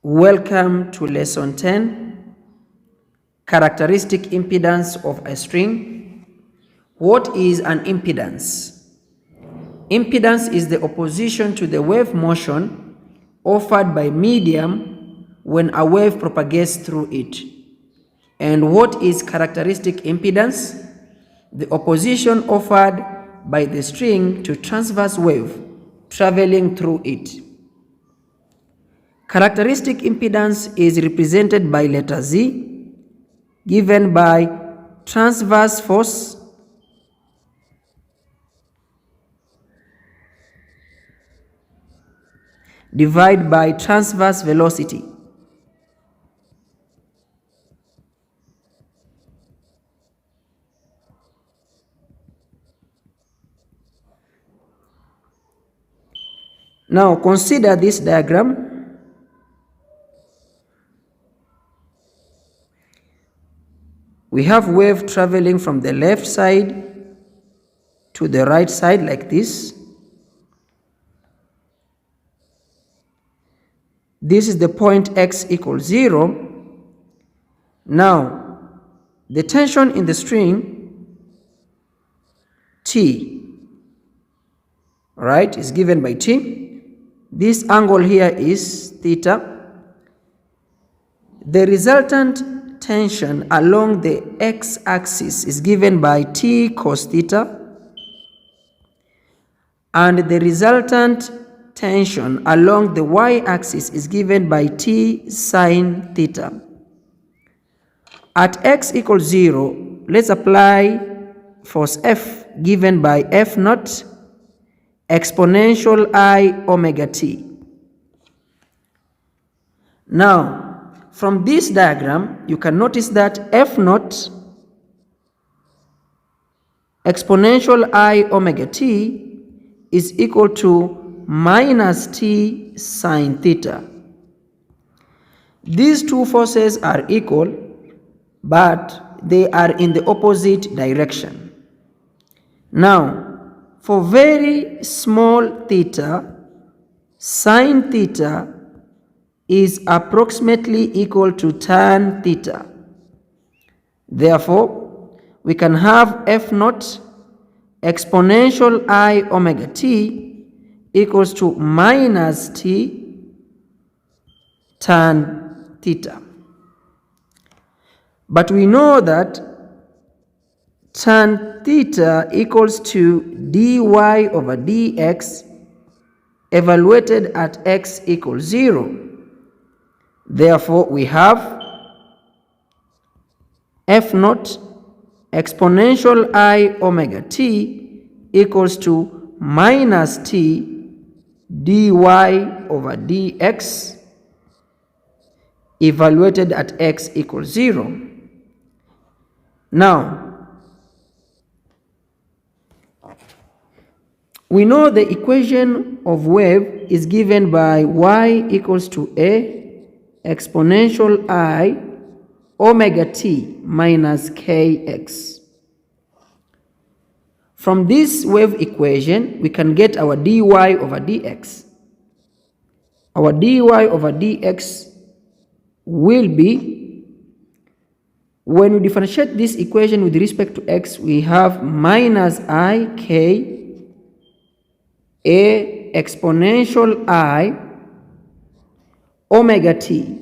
Welcome to lesson 10, characteristic impedance of a string. What is an impedance? Impedance is the opposition to the wave motion offered by medium when a wave propagates through it. And what is characteristic impedance? The opposition offered by the string to transverse wave traveling through it. Characteristic impedance is represented by letter Z, given by transverse force divided by transverse velocity. Now consider this diagram. We have wave traveling from the left side to the right side like this. This is the point x equals 0. Now, the tension in the string T, right, is given by T. This angle here is theta. The resultant tension along the x-axis is given by T cos theta, and the resultant tension along the y-axis is given by T sin theta. At x equals 0, let's apply force F given by F naught exponential I omega t. Now, from this diagram, you can notice that F naught exponential I omega t is equal to minus T sin theta. These two forces are equal, but they are in the opposite direction. Now, for very small theta, sin theta is approximately equal to tan theta. Therefore, we can have F naught exponential I omega t equals to minus T tan theta. But we know that tan theta equals to dy over dx evaluated at x equals 0. Therefore, we have F naught exponential I omega t equals to minus T dy over dx evaluated at x equals 0. Now, we know the equation of wave is given by y equals to a exponential I omega t minus kx. From this wave equation, we can get our dy over dx. Our dy over dx will be, when we differentiate this equation with respect to x, we have minus I k a exponential I omega t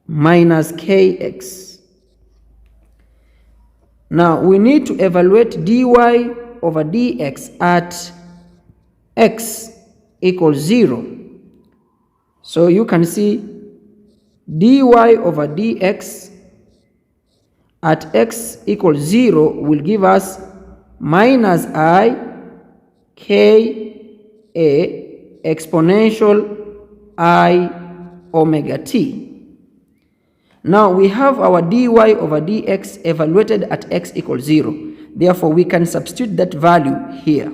minus kx. Now we need to evaluate dy over dx at x equals 0. So you can see dy over dx at x equals 0 will give us minus I k a exponential I omega t. Now we have our dy over dx evaluated at x equals 0. Therefore, we can substitute that value here.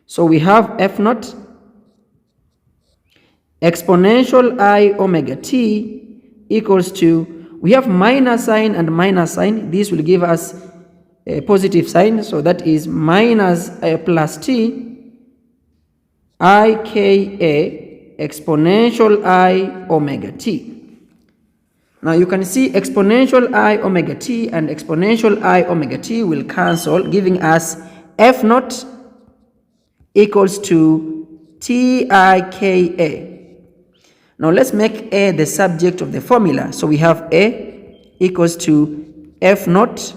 So we have F naught exponential I omega t equals to, we have minus sign and minus sign. This will give us a positive sign. So that is minus plus t I k a exponential I omega t. Now you can see exponential I omega t and exponential I omega t will cancel, giving us f naught equals to TIKA. Now let's make A the subject of the formula. So we have A equals to F naught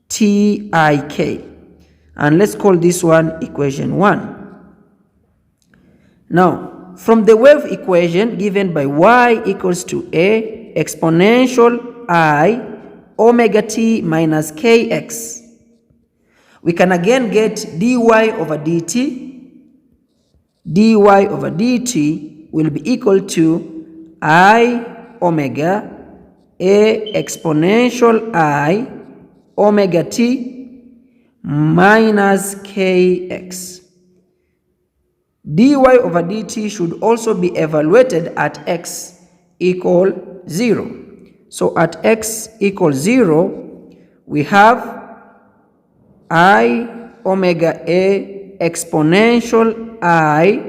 TIK. And let's call this one equation 1. Now, from the wave equation given by y equals to A exponential I omega t minus kx, we can again get dy over dt. Dy over dt will be equal to I omega A exponential I omega t minus kx. Dy over dt should also be evaluated at x equal 0. So at x equals 0, we have I omega A exponential I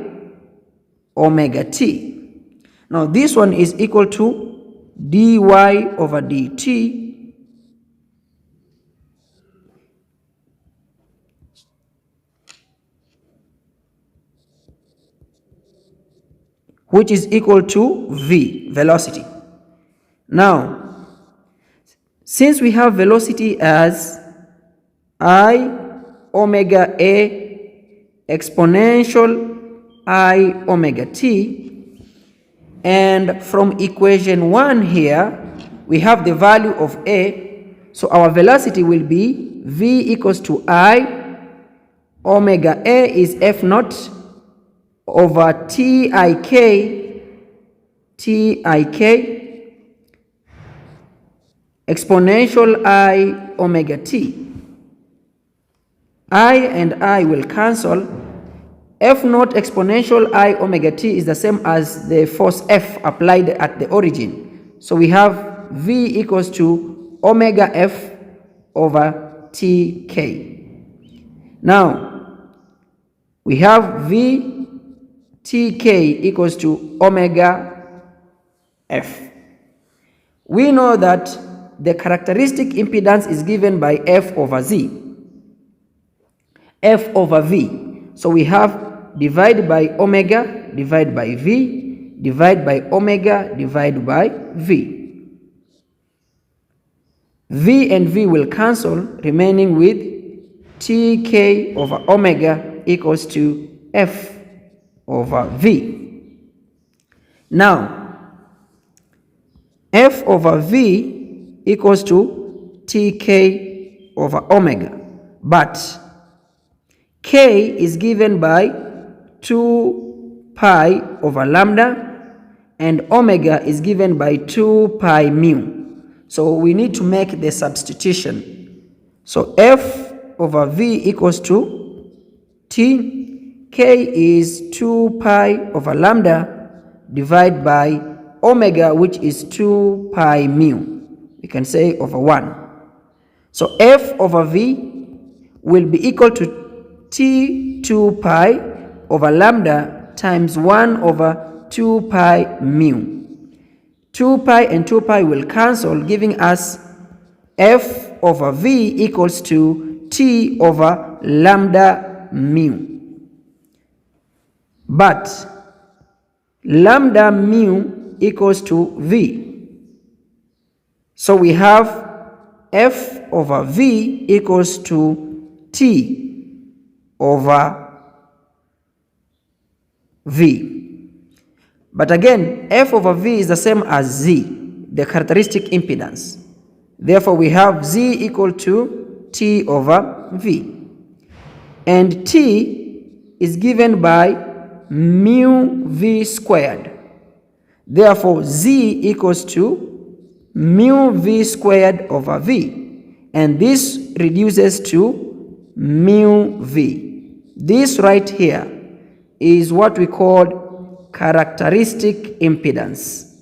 omega t. Now this one is equal to dy over dt which is equal to v, velocity. Now, since we have velocity as I omega A exponential I omega t, and from equation 1 here, we have the value of A, so our velocity will be v equals to I omega A is f naught over TIK exponential I omega t. I and I will cancel. F naught exponential I omega t is the same as the force F applied at the origin. So we have V equals to omega F over TK. Now, we have V TK equals to omega F. We know that the characteristic impedance is given by F over Z, F over V. So we have divide by omega, divide by V, divide by omega, divide by V. V and V will cancel, remaining with TK over omega equals to F over V. Now, F over V equals to TK over omega, but K is given by 2 pi over lambda and omega is given by 2 pi mu. So we need to make the substitution. So F over V equals to T. K is 2 pi over lambda divided by omega, which is 2 pi mu. We can say over 1. So F over V will be equal to T 2 pi over lambda times 1 over 2 pi mu. 2 pi and 2 pi will cancel, giving us F over V equals to T over lambda mu. But lambda mu equals to V. So we have F over V equals to T over V. But again, F over V is the same as Z, the characteristic impedance. Therefore, we have Z equal to T over V. And T is given by mu V squared. Therefore, Z equals to mu V squared over V. And this reduces to mu V. This right here is what we call characteristic impedance.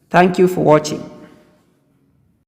Thank you for watching.